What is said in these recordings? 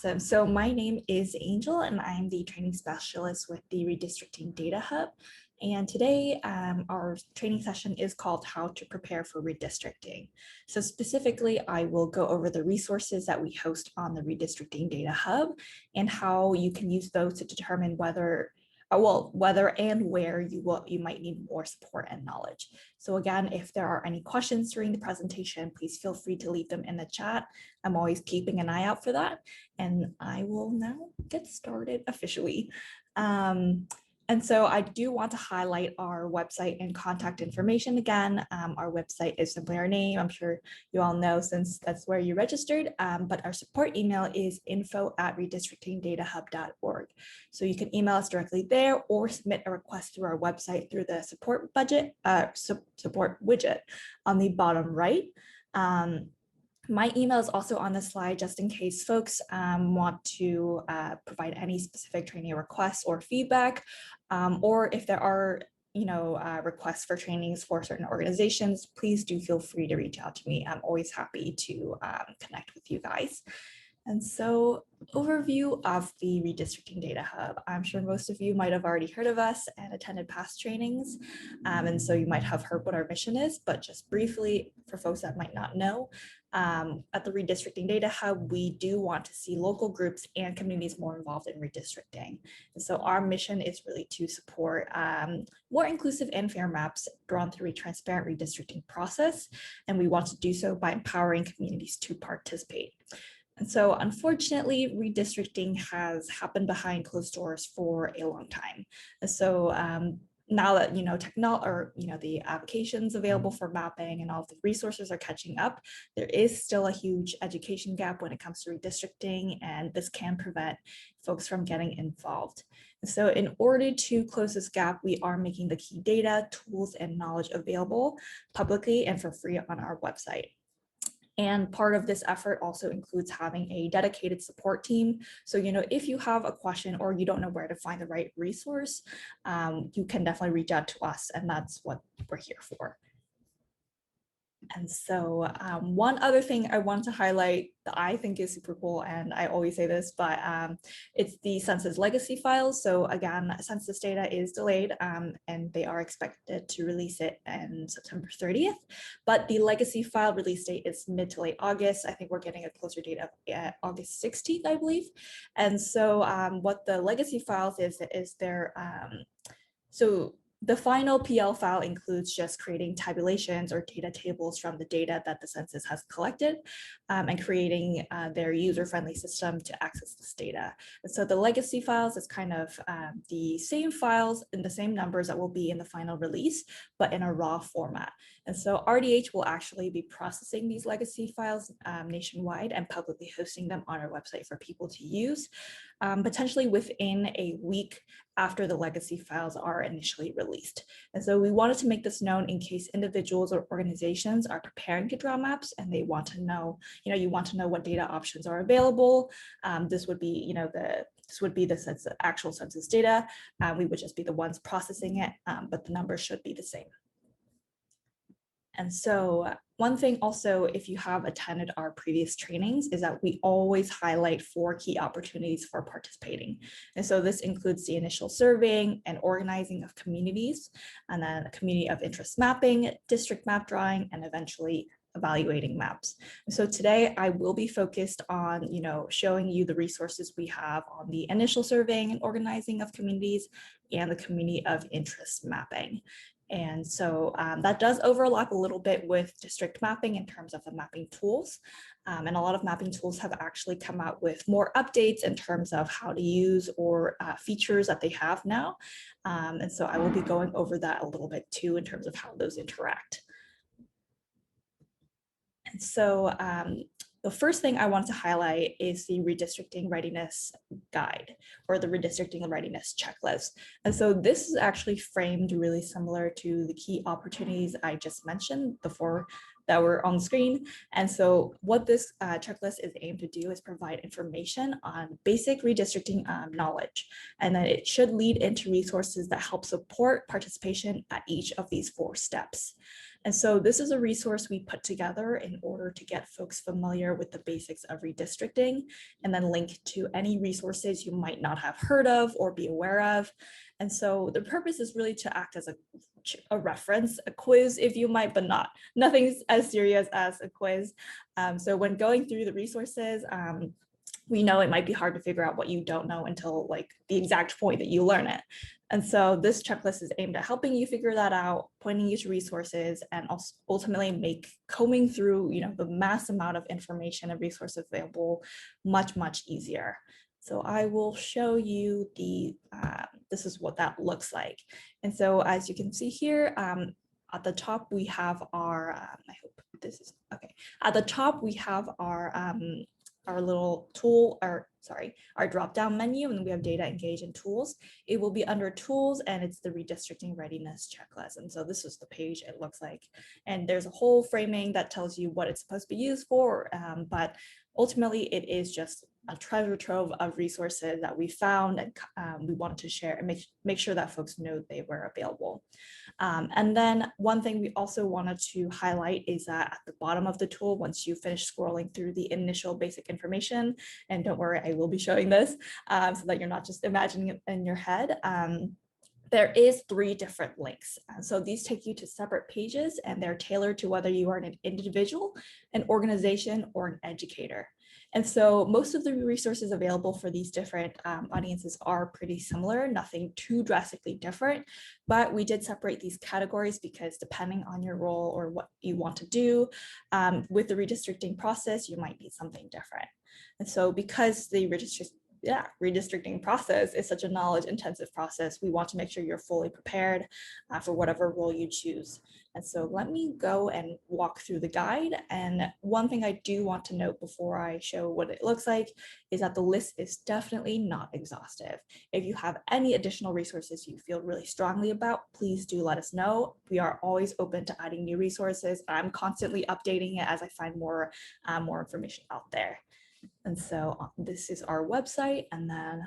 Awesome. So my name is Angel, and I'm the training specialist with the Redistricting Data Hub. And today, our training session is called How to Prepare for Redistricting. So specifically, I will go over the resources that we host on the Redistricting Data Hub and how you can use those to determine whether and where you might need more support and knowledge. So again, if there are any questions during the presentation, please feel free to leave them in the chat. I'm always keeping an eye out for that. And I will now get started officially. And so I do want to highlight our website and contact information again. Our website is simply our name. I'm sure you all know since that's where you registered, but our support email is info@redistrictingdatahub.org. So you can email us directly there or submit a request through our website through the support widget on the bottom right. My email is also on the slide just in case folks want to provide any specific training requests or feedback, or if there are requests for trainings for certain organizations, please do feel free to reach out to me. I'm always happy to connect with you guys. And so, overview of the Redistricting Data Hub. I'm sure most of you might have already heard of us and attended past trainings. And so you might have heard what our mission is, but just briefly for folks that might not know, at the Redistricting Data Hub, we do want to see local groups and communities more involved in redistricting. And so our mission is really to support more inclusive and fair maps drawn through a transparent redistricting process. And we want to do so by empowering communities to participate. And so unfortunately, redistricting has happened behind closed doors for a long time. And so now that the applications available for mapping and all of the resources are catching up, there is still a huge education gap when it comes to redistricting, and this can prevent folks from getting involved. And so in order to close this gap, we are making the key data, tools, and knowledge available publicly and for free on our website. And part of this effort also includes having a dedicated support team. So, if you have a question or you don't know where to find the right resource, you can definitely reach out to us, and that's what we're here for. And so one other thing I want to highlight that I think is super cool, and I always say this, but it's the census legacy files. So again, census data is delayed and they are expected to release it on September 30th, but the legacy file release date is mid to late August. I think we're getting a closer date of August 16th, I believe. And so what the legacy files is the final PL file includes just creating tabulations or data tables from the data that the census has collected and creating their user-friendly system to access this data. And so the legacy files is kind of the same files and the same numbers that will be in the final release, but in a raw format. And so RDH will actually be processing these legacy files nationwide and publicly hosting them on our website for people to use, potentially within a week after the legacy files are initially released. And so we wanted to make this known in case individuals or organizations are preparing to draw maps and they want to know, you want to know what data options are available. This would be, the actual census data. We would just be the ones processing it, but the numbers should be the same. And so one thing also, if you have attended our previous trainings, is that we always highlight 4 key opportunities for participating. And so this includes the initial surveying and organizing of communities, and then a community of interest mapping, district map drawing, and eventually evaluating maps. So today I will be focused on, showing you the resources we have on the initial surveying and organizing of communities and the community of interest mapping. And so that does overlap a little bit with district mapping in terms of the mapping tools. And a lot of mapping tools have actually come out with more updates in terms of how to use or features that they have now. And so I will be going over that a little bit too in terms of how those interact. And so the first thing I want to highlight is the redistricting readiness guide, or the redistricting readiness checklist. And so this is actually framed really similar to the key opportunities I just mentioned before that were on the screen. And so what this checklist is aimed to do is provide information on basic redistricting knowledge. And then it should lead into resources that help support participation at each of these 4 steps. And so this is a resource we put together in order to get folks familiar with the basics of redistricting, and then link to any resources you might not have heard of or be aware of. And so the purpose is really to act as a reference, a quiz if you might, but nothing as serious as a quiz. So when going through the resources, we know it might be hard to figure out what you don't know until like the exact point that you learn it. And so this checklist is aimed at helping you figure that out, pointing you to resources, and also ultimately make combing through, the mass amount of information and resources available much easier. So I will show you this is what that looks like. And so as you can see here, at the top we have our, I hope this is okay. At the top we have our little tool, our drop-down menu, and we have data, engage, and tools. It will be under tools, and it's the redistricting readiness checklist. And so this is the page it looks like. And there's a whole framing that tells you what it's supposed to be used for, but ultimately it is just a treasure trove of resources that we found, and we wanted to share and make sure that folks know they were available. And then one thing we also wanted to highlight is that at the bottom of the tool, once you finish scrolling through the initial basic information, and don't worry, I will be showing this so that you're not just imagining it in your head, there is 3 different links. So these take you to separate pages, and they're tailored to whether you are an individual, an organization, or an educator. And so most of the resources available for these different audiences are pretty similar, nothing too drastically different, but we did separate these categories because depending on your role or what you want to do with the redistricting process, you might need something different. And so because the redistricting process is such a knowledge intensive process, we want to make sure you're fully prepared for whatever role you choose. And so let me go and walk through the guide. And one thing I do want to note before I show what it looks like is that the list is definitely not exhaustive. If you have any additional resources you feel really strongly about, please do let us know. We are always open to adding new resources. I'm constantly updating it as I find more information out there. And so this is our website, and then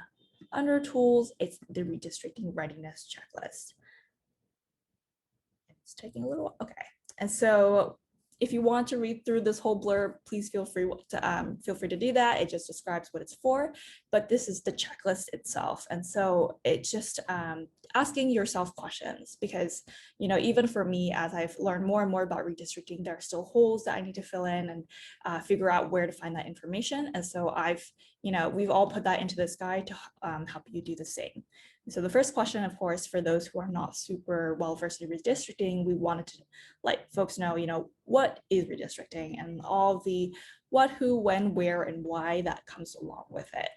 under tools, it's the redistricting readiness checklist. It's taking a little, okay. And so if you want to read through this whole blurb, please feel free to do that. It just describes what it's for, but this is the checklist itself. And so it's just asking yourself questions, because, even for me, as I've learned more and more about redistricting, there are still holes that I need to fill in and figure out where to find that information. And so we've all put that into this guide to help you do the same. So the first question, of course, for those who are not super well versed in redistricting, we wanted to let folks know, what is redistricting and all the what, who, when, where, and why that comes along with it.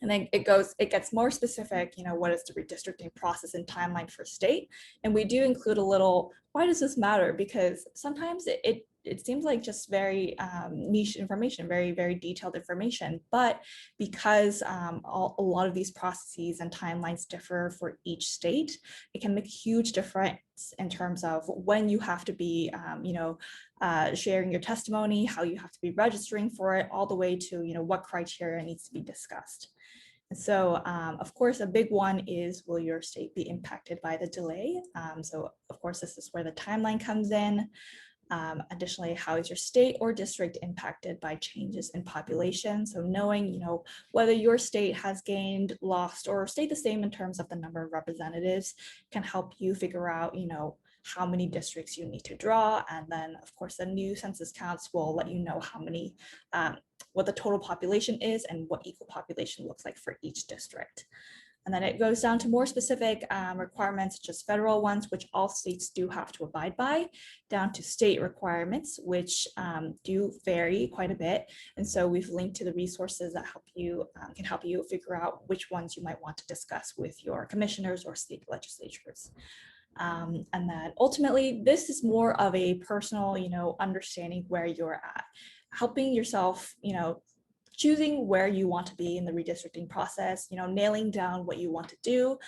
And then it gets more specific, what is the redistricting process and timeline for state? And we do include a little, why does this matter? Because sometimes it seems like just very niche information, very, very detailed information. But because a lot of these processes and timelines differ for each state, it can make a huge difference in terms of when you have to be, sharing your testimony, how you have to be registering for it, all the way to, what criteria needs to be discussed. So, of course, a big one is, will your state be impacted by the delay? So, of course, this is where the timeline comes in. Additionally, how is your state or district impacted by changes in population? So knowing, whether your state has gained, lost, or stayed the same in terms of the number of representatives can help you figure out, how many districts you need to draw. And then, of course, the new census counts will let you know how many, what the total population is and what equal population looks like for each district. And then it goes down to more specific requirements, just federal ones, which all states do have to abide by, down to state requirements, which do vary quite a bit. And so we've linked to the resources that can help you figure out which ones you might want to discuss with your commissioners or state legislatures. And then ultimately, this is more of a personal, understanding where you're at, helping yourself, choosing where you want to be in the redistricting process, nailing down what you want to do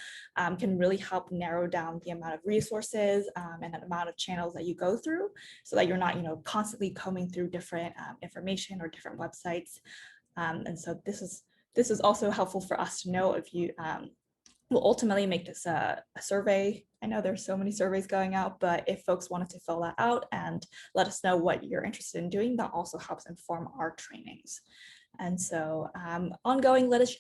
can really help narrow down the amount of resources and the amount of channels that you go through, so that you're not, constantly combing through different information or different websites. And so this is also helpful for us to know if you, we'll ultimately make this a survey. I know there's so many surveys going out, but if folks wanted to fill that out and let us know what you're interested in doing, that also helps inform our trainings. And so ongoing litigation,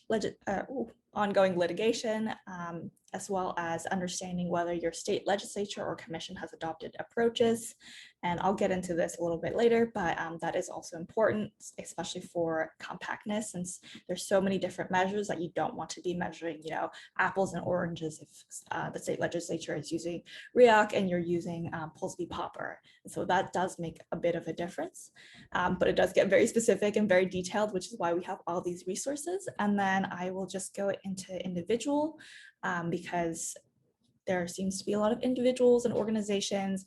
as well as understanding whether your state legislature or commission has adopted approaches. And I'll get into this a little bit later, but that is also important, especially for compactness, since there's so many different measures that you don't want to be measuring, apples and oranges if the state legislature is using REAC and you're using Pulse v. Popper. And so that does make a bit of a difference, but it does get very specific and very detailed, which is why we have all these resources. And then I will just go into individual because there seems to be a lot of individuals and organizations.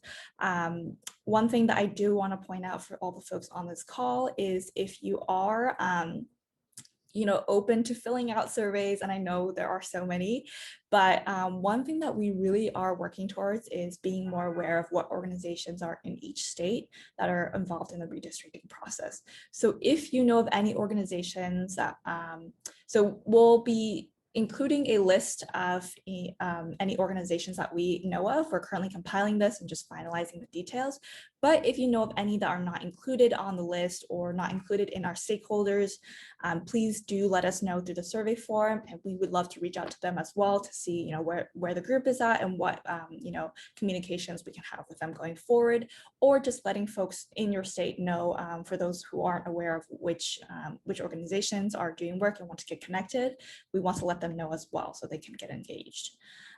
One thing that I do want to point out for all the folks on this call is if you are open to filling out surveys, and I know there are so many, but one thing that we really are working towards is being more aware of what organizations are in each state that are involved in the redistricting process. So if you know of any organizations that, so we'll be including a list of any organizations that we know of. We're currently compiling this and just finalizing the details. But if you know of any that are not included on the list or not included in our stakeholders, please do let us know through the survey form, and we would love to reach out to them as well to see, where the group is at and what, communications we can have with them going forward, or just letting folks in your state know, for those who aren't aware of which organizations are doing work and want to get connected, we want to let them know as well so they can get engaged.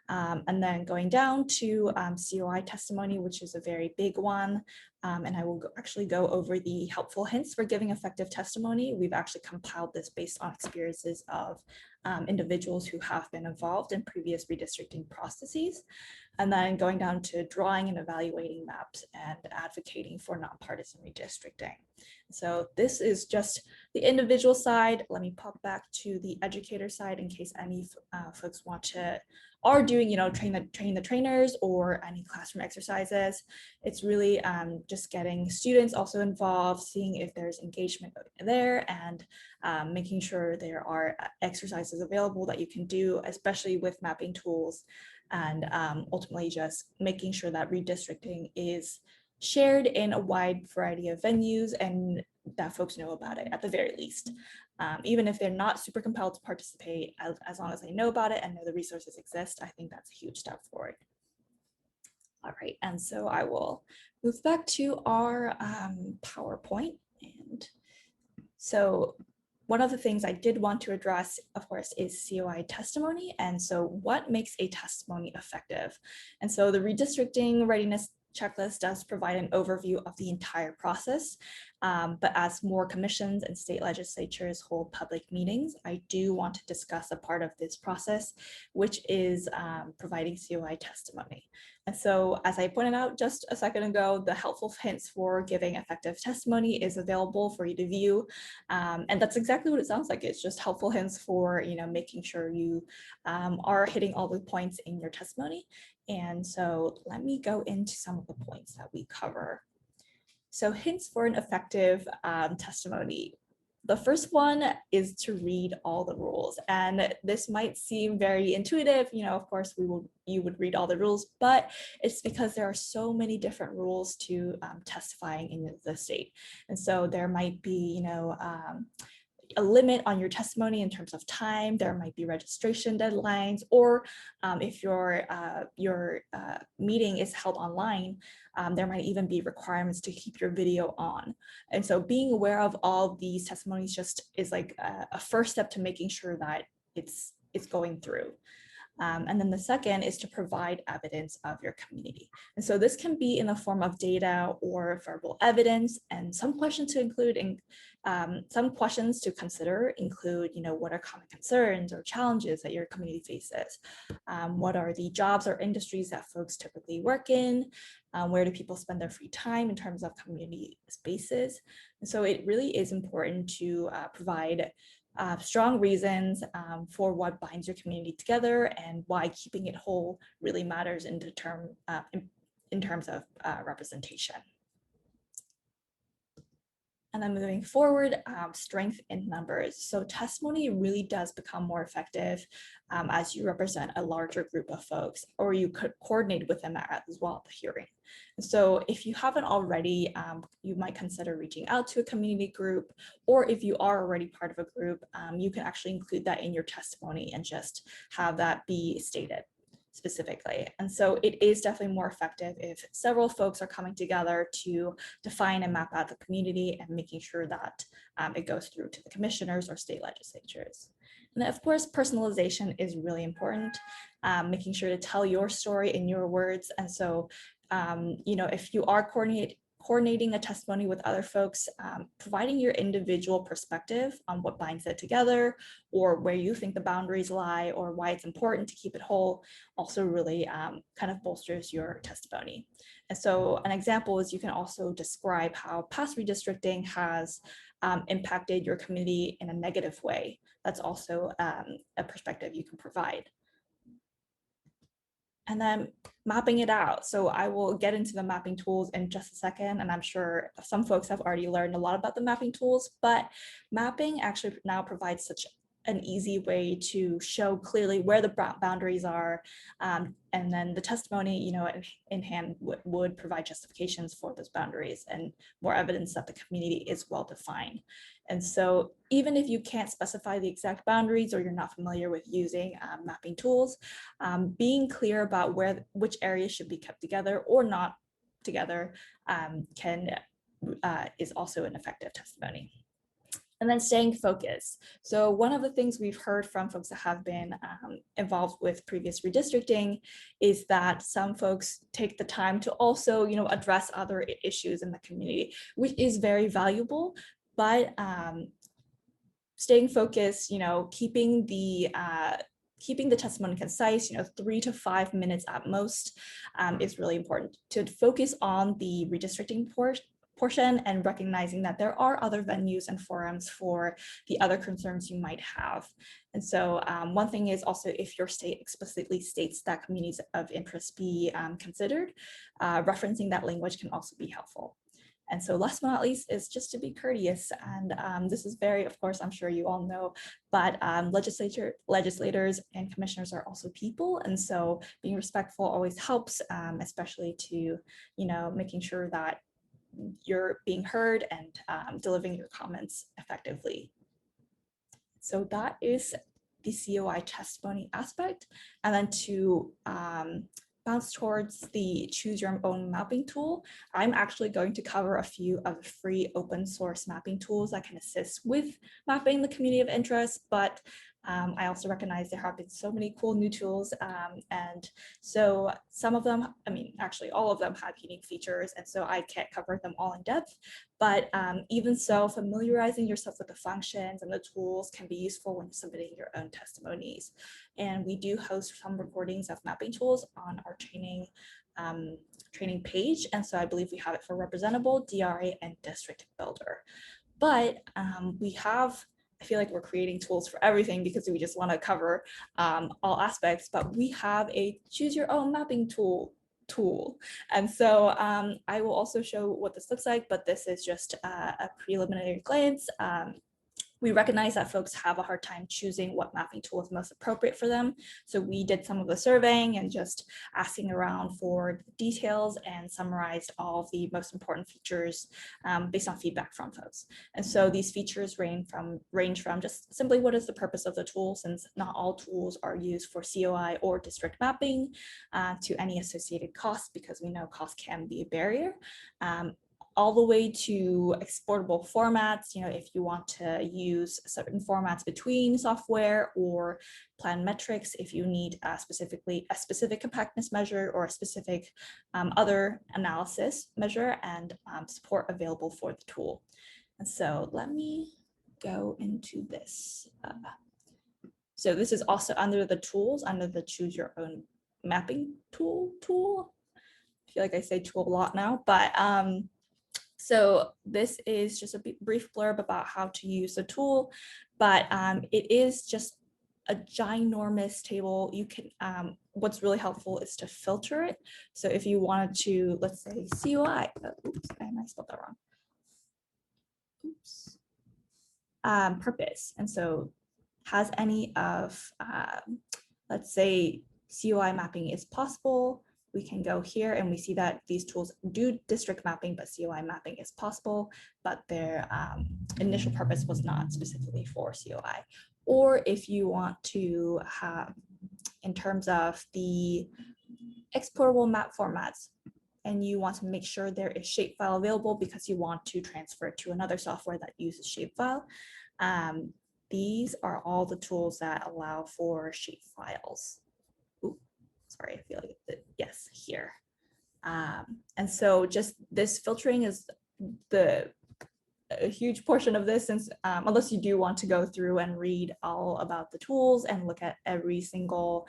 And then going down to COI testimony, which is a very big one. And I will actually go over the helpful hints for giving effective testimony. We've actually compiled this based on experiences of individuals who have been involved in previous redistricting processes. And then going down to drawing and evaluating maps and advocating for nonpartisan redistricting. So this is just the individual side. Let me pop back to the educator side in case any folks are doing, training the trainers or any classroom exercises. It's really just getting students also involved, seeing if there's engagement there, and making sure there are exercises available that you can do, especially with mapping tools, and ultimately just making sure that redistricting is shared in a wide variety of venues and that folks know about it at the very least. Even if they're not super compelled to participate, as long as they know about it and know the resources exist, I think that's a huge step forward. All right, and so I will move back to our PowerPoint. And so one of the things I did want to address, of course, is COI testimony. And so what makes a testimony effective? And so the redistricting readiness checklist does provide an overview of the entire process, but as more commissions and state legislatures hold public meetings, I do want to discuss a part of this process, which is providing COI testimony. And so, as I pointed out just a second ago, the helpful hints for giving effective testimony is available for you to view. And that's exactly what it sounds like. It's just helpful hints for, making sure you are hitting all the points in your testimony. And so let me go into some of the points that we cover. So hints for an effective testimony. The first one is to read all the rules. And this might seem very intuitive, of course you would read all the rules, but it's because there are so many different rules to testifying in the state. And so there might be, a limit on your testimony in terms of time. There might be registration deadlines, or if your meeting is held online, there might even be requirements to keep your video on. And so being aware of all these testimonies just is like a first step to making sure that it's going through. And then the second is to provide evidence of your community. And so this can be in the form of data or verbal evidence, and some questions to include some questions to consider include, what are common concerns or challenges that your community faces? What are the jobs or industries that folks typically work in? Where do people spend their free time in terms of community spaces? And so it really is important to provide strong reasons for what binds your community together and why keeping it whole really matters in terms of representation. And then moving forward, strength in numbers. So testimony really does become more effective as you represent a larger group of folks, or you could coordinate with them as well at the hearing. So if you haven't already, you might consider reaching out to a community group, or if you are already part of a group, you can actually include that in your testimony and just have that be stated specifically. And so it is definitely more effective if several folks are coming together to define and map out the community and making sure that it goes through to the commissioners or state legislatures. And then of course, personalization is really important, making sure to tell your story in your words. And so, if you are coordinating a testimony with other folks, providing your individual perspective on what binds it together, or where you think the boundaries lie, or why it's important to keep it whole, also really kind of bolsters your testimony. And so an example is you can also describe how past redistricting has impacted your community in a negative way. That's also a perspective you can provide. And then mapping it out. So I will get into the mapping tools in just a second, and I'm sure some folks have already learned a lot about the mapping tools, but mapping actually now provides such an easy way to show clearly where the boundaries are. And then the testimony, in hand would provide justifications for those boundaries and more evidence that the community is well defined. And so even if you can't specify the exact boundaries or you're not familiar with using mapping tools, being clear about which areas should be kept together or not together is also an effective testimony. And then staying focused. So one of the things we've heard from folks that have been involved with previous redistricting is that some folks take the time to also, address other issues in the community, which is very valuable. But staying focused, keeping the testimony concise, 3 to 5 minutes at most, is really important to focus on the redistricting portion and recognizing that there are other venues and forums for the other concerns you might have. And so one thing is also, if your state explicitly states that communities of interest be considered, referencing that language can also be helpful. And so last but not least is just to be courteous. And this is very, of course, I'm sure you all know, but legislators and commissioners are also people. And so being respectful always helps, especially to, making sure that you're being heard and delivering your comments effectively. So that is the COI testimony aspect. And then to bounce towards the choose your own mapping tool, I'm actually going to cover a few of the free open source mapping tools that can assist with mapping the community of interest, but I also recognize there have been so many cool new tools, and so some of them, actually all of them have unique features, and so I can't cover them all in depth, but even so, familiarizing yourself with the functions and the tools can be useful when submitting your own testimonies. And we do host some recordings of mapping tools on our training page, and so I believe we have it for Representable, DRA, and District Builder. But I feel like we're creating tools for everything because we just want to cover all aspects, but we have a choose your own mapping tool. And so I will also show what this looks like, but this is just a preliminary glance. We recognize that folks have a hard time choosing what mapping tool is most appropriate for them. So we did some of the surveying and just asking around for details and summarized all of the most important features based on feedback from folks. And so these features range from just simply what is the purpose of the tool, since not all tools are used for COI or district mapping, to any associated costs, because we know cost can be a barrier. All the way to exportable formats, if you want to use certain formats between software, or plan metrics if you need a specific compactness measure or a specific other analysis measure, and support available for the tool. And so let me go into this. So this is also under the tools, under the choose your own mapping tool. I feel like I say tool a lot now, but so this is just a brief blurb about how to use the tool, but it is just a ginormous table. You can, what's really helpful is to filter it. So if you wanted to, let's say COI, oops, and I spelled that wrong. purpose. And so has any of, let's say, COI mapping is possible. We can go here and we see that these tools do district mapping, but COI mapping is possible, but their initial purpose was not specifically for COI. Or if you want to have, in terms of the exportable map formats, and you want to make sure there is shapefile available because you want to transfer it to another software that uses shapefile. These are all the tools that allow for shapefiles. Ooh, sorry, I feel like yes, here. And so just this filtering is a huge portion of this, since unless you do want to go through and read all about the tools and look at every single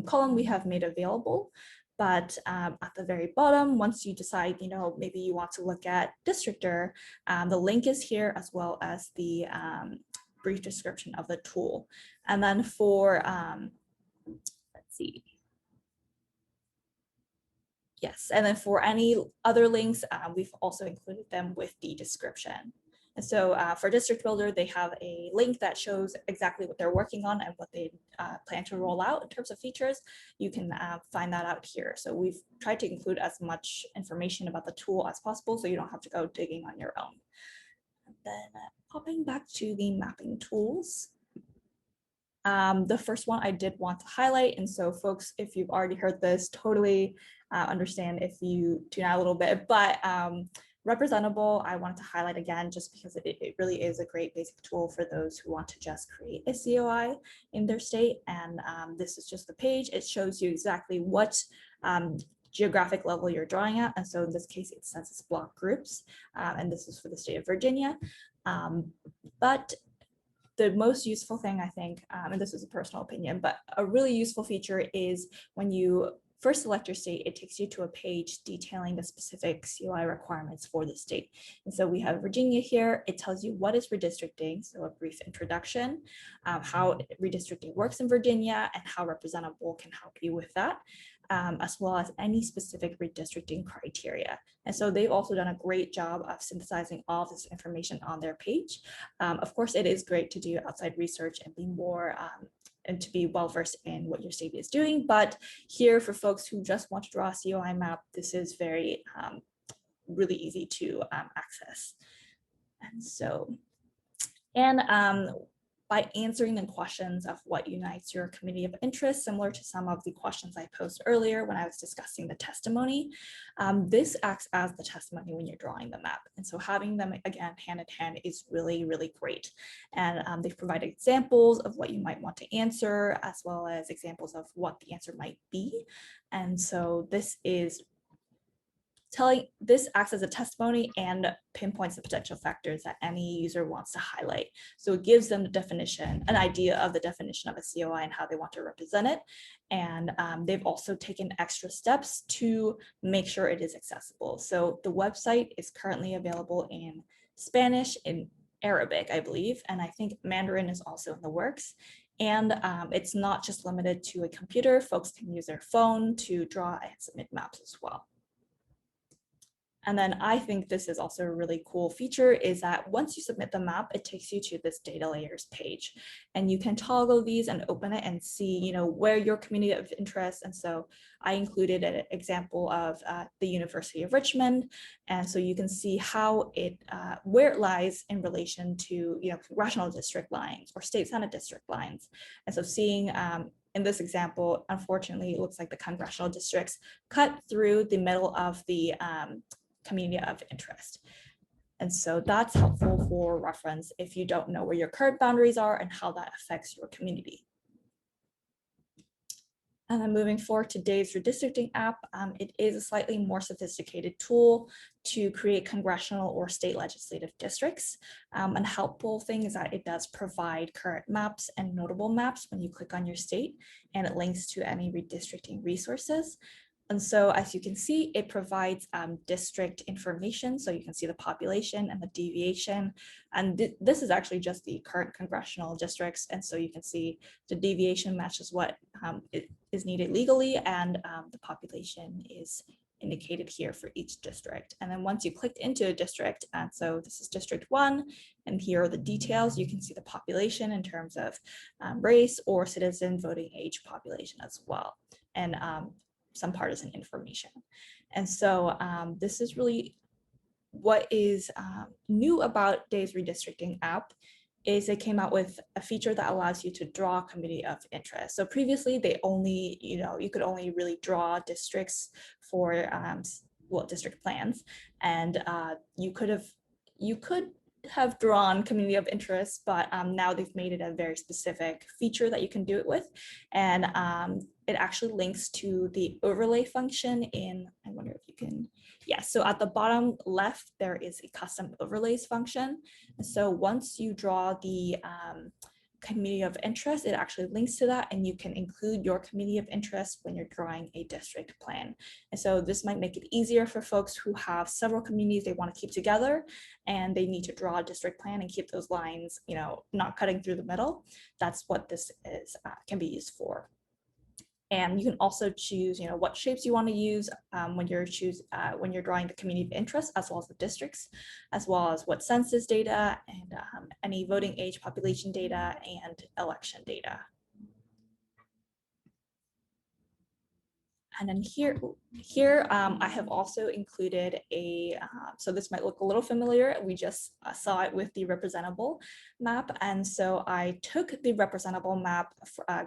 column we have made available. But at the very bottom, once you decide, maybe you want to look at Districtr, the link is here, as well as the brief description of the tool. And then for, let's see. Yes, and then for any other links, we've also included them with the description. And so for District Builder, they have a link that shows exactly what they're working on and what they plan to roll out in terms of features. You can find that out here. So we've tried to include as much information about the tool as possible, so you don't have to go digging on your own. And then popping back to the mapping tools. The first one I did want to highlight, and so folks, if you've already heard this, totally understand if you tune out a little bit, but Representable, I wanted to highlight again, just because it really is a great basic tool for those who want to just create a COI in their state. And this is just the page. It shows you exactly what geographic level you're drawing at. And so in this case, it's census block groups, and this is for the state of Virginia. But the most useful thing, I think, and this is a personal opinion, but a really useful feature is when you first select your state, it takes you to a page detailing the specific COI requirements for the state. And so we have Virginia here. It tells you what is redistricting, so a brief introduction, how redistricting works in Virginia, and how Representable can help you with that, as well as any specific redistricting criteria. And so they've also done a great job of synthesizing all of this information on their page. Of course, it is great to do outside research and be more and to be well-versed in what your state is doing. But here, for folks who just want to draw a COI map, this is very really easy to access. And so, by answering the questions of what unites your community of interest, similar to some of the questions I posed earlier when I was discussing the testimony, this acts as the testimony when you're drawing the map. And so having them, again, hand in hand is really, really great. And they've provided examples of what you might want to answer, as well as examples of what the answer might be. And so this acts as a testimony and pinpoints the potential factors that any user wants to highlight. So it gives them the definition, an idea of the definition of a COI and how they want to represent it. And they've also taken extra steps to make sure it is accessible. So the website is currently available in Spanish, in Arabic, I believe, and I think Mandarin is also in the works. And it's not just limited to a computer. Folks can use their phone to draw and submit maps as well. And then I think this is also a really cool feature, is that once you submit the map, it takes you to this data layers page, and you can toggle these and open it and see, where your community of interest. And so I included an example of the University of Richmond. And so you can see how where it lies in relation to, congressional district lines or state Senate district lines. And so seeing, in this example, unfortunately, it looks like the congressional districts cut through the middle of the community of interest. And so that's helpful for reference if you don't know where your current boundaries are and how that affects your community. And then moving forward to Dave's redistricting app, it is a slightly more sophisticated tool to create congressional or state legislative districts. And helpful thing is that it does provide current maps and notable maps when you click on your state, and it links to any redistricting resources. And so as you can see, it provides district information. So you can see the population and the deviation. And this is actually just the current congressional districts. And so you can see the deviation matches what is needed legally, and the population is indicated here for each district. And then once you clicked into a district, and so this is District 1, and here are the details. You can see the population in terms of race or citizen voting age population as well, and some partisan information. And so this is really what is new about Day's redistricting app is it came out with a feature that allows you to draw a community of interest. So previously they only, you could only really draw districts for, district plans, and you could have drawn community of interest, but now they've made it a very specific feature that you can do it with. And it actually links to the overlay function in, I wonder if you can, yes. So at the bottom left, there is a custom overlays function. And so once you draw the community of interest, it actually links to that, and you can include your community of interest when you're drawing a district plan. And so this might make it easier for folks who have several communities they want to keep together, and they need to draw a district plan and keep those lines, not cutting through the middle. That's what this is can be used for. And you can also choose, what shapes you want to use when you're drawing the community of interest, as well as the districts, as well as what census data and any voting age population data and election data. And then here I have also included a, so this might look a little familiar. We just saw it with the representable map. And so I took the representable map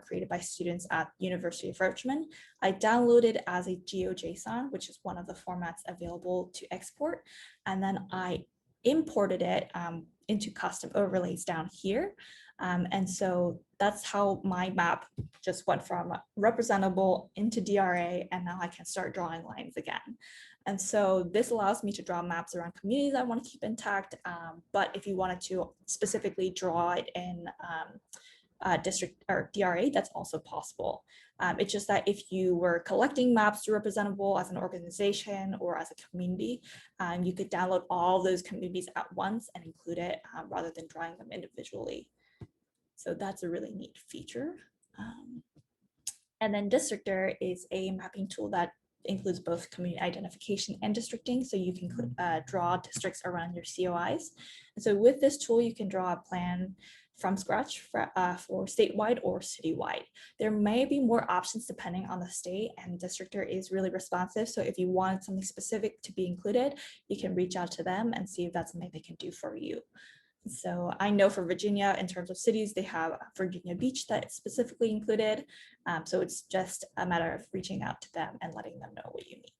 created by students at University of Richmond. I downloaded as a GeoJSON, which is one of the formats available to export. And then I imported it into custom overlays down here. And so that's how my map just went from representable into DRA, and now I can start drawing lines again. And so this allows me to draw maps around communities I want to keep intact. But if you wanted to specifically draw it in district or DRA, that's also possible. It's just that if you were collecting maps to representable as an organization or as a community, you could download all those communities at once and include it rather than drawing them individually. So that's a really neat feature. And then Districtr is a mapping tool that includes both community identification and districting. So you can draw districts around your COIs. And so with this tool, you can draw a plan from scratch for statewide or citywide. There may be more options depending on the state, and Districtr is really responsive. So if you want something specific to be included, you can reach out to them and see if that's something they can do for you. So I know for Virginia, in terms of cities, they have Virginia Beach that's specifically included. So it's just a matter of reaching out to them and letting them know what you need.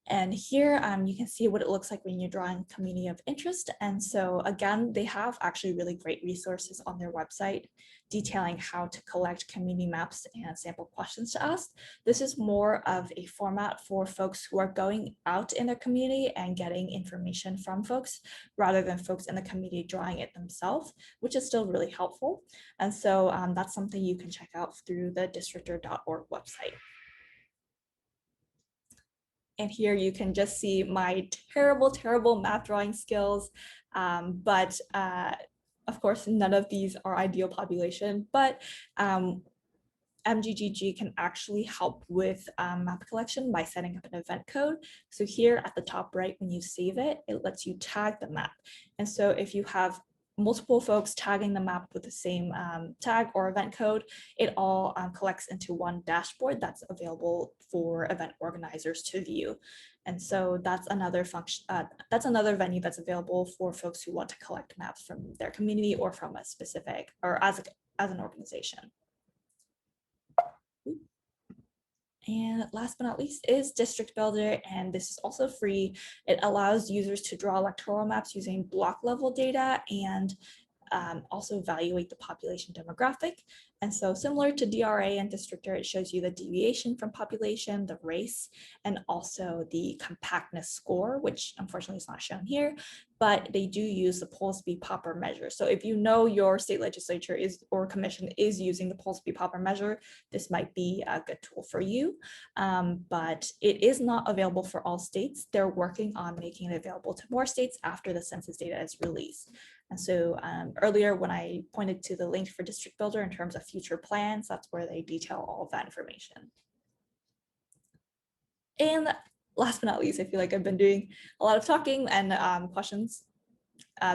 And here you can see what it looks like when you're drawing community of interest. And so again, they have actually really great resources on their website detailing how to collect community maps and sample questions to ask. This is more of a format for folks who are going out in their community and getting information from folks rather than folks in the community drawing it themselves, which is still really helpful. And so that's something you can check out through the districtr.org website. And here you can just see my terrible map drawing skills. But of course, none of these are ideal population, but MGGG can actually help with map collection by setting up an event code. So here at the top right, when you save it, it lets you tag the map. And so if you have multiple folks tagging the map with the same tag or event code, it all collects into one dashboard that's available for event organizers to view. And so that's another function, that's another venue that's available for folks who want to collect maps from their community or from a specific, or as an organization. And last but not least is District Builder, and this is also free. It allows users to draw electoral maps using block level data and also evaluate the population demographic. And so similar to DRA and Districtr, it shows you the deviation from population, the race, and also the compactness score, which unfortunately is not shown here, but they do use the Polsby-Popper measure. So if you know your state legislature is or commission is using the Polsby-Popper measure, this might be a good tool for you. But it is not available for all states. They're working on making it available to more states after the census data is released. And so earlier when I pointed to the link for District Builder in terms of future plans, that's where they detail all of that information. And last but not least, I feel like I've been doing a lot of talking and questions.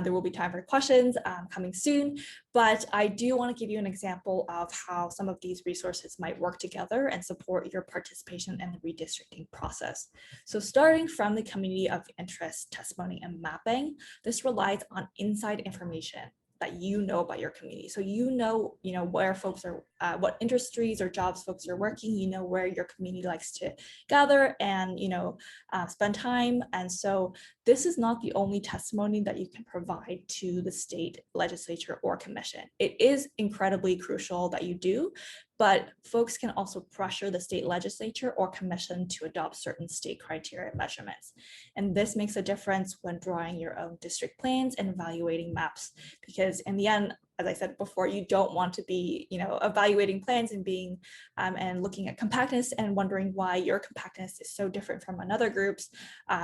There will be time for questions coming soon, but I do want to give you an example of how some of these resources might work together and support your participation in the redistricting process. So starting from the community of interest testimony and mapping, this relies on inside information that you know about your community. So you know where folks are, what industries or jobs folks are working, you know where your community likes to gather and spend time. And so this is not the only testimony that you can provide to the state legislature or commission. It is incredibly crucial that you do, but folks can also pressure the state legislature or commission to adopt certain state criteria measurements. And this makes a difference when drawing your own district plans and evaluating maps, because in the end, as I said before, you don't want to be, evaluating plans and being and looking at compactness and wondering why your compactness is so different from another group's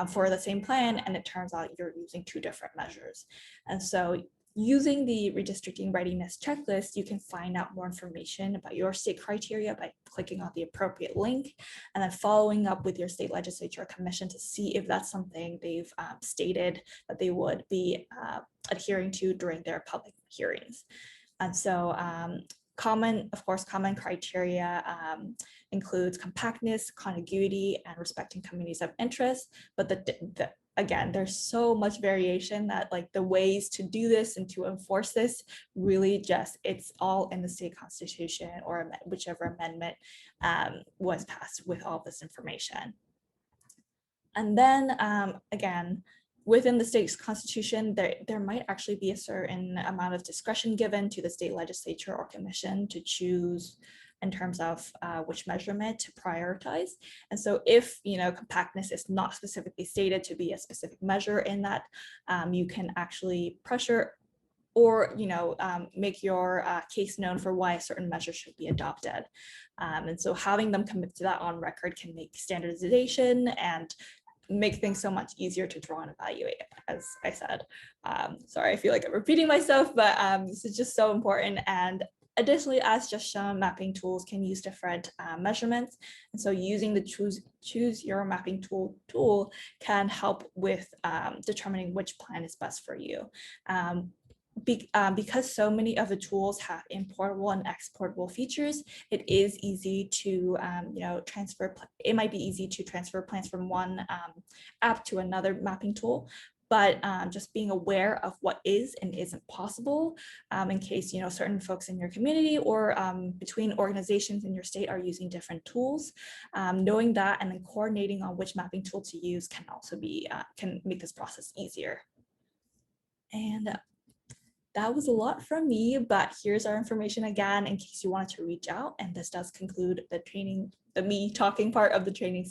for the same plan, and it turns out you're using two different measures. And so using the redistricting readiness checklist, you can find out more information about your state criteria by clicking on the appropriate link and then following up with your state legislature or commission to see if that's something they've stated that they would be adhering to during their public hearings. And so common criteria includes compactness, contiguity, and respecting communities of interest. But again, there's so much variation that the ways to do this and to enforce this really it's all in the state constitution or whichever amendment was passed with all this information. And then again, within the state's constitution, there might actually be a certain amount of discretion given to the state legislature or commission to choose in terms of which measurement to prioritize. And so if compactness is not specifically stated to be a specific measure in that, you can actually pressure or make your case known for why a certain measure should be adopted. And so having them commit to that on record can make standardization and make things so much easier to draw and evaluate, as I said. Sorry, I feel like I'm repeating myself, but this is just so important. And additionally, as just shown, mapping tools can use different measurements. And so using the choose your mapping tool can help with determining which plan is best for you. Because so many of the tools have importable and exportable features, it is easy to transfer. It might be easy to transfer plans from one app to another mapping tool, but just being aware of what is and isn't possible in case certain folks in your community or between organizations in your state are using different tools. Knowing that and then coordinating on which mapping tool to use can also be can make this process easier. And that was a lot from me, but here's our information again in case you wanted to reach out. And this does conclude the training, the me talking part of the training.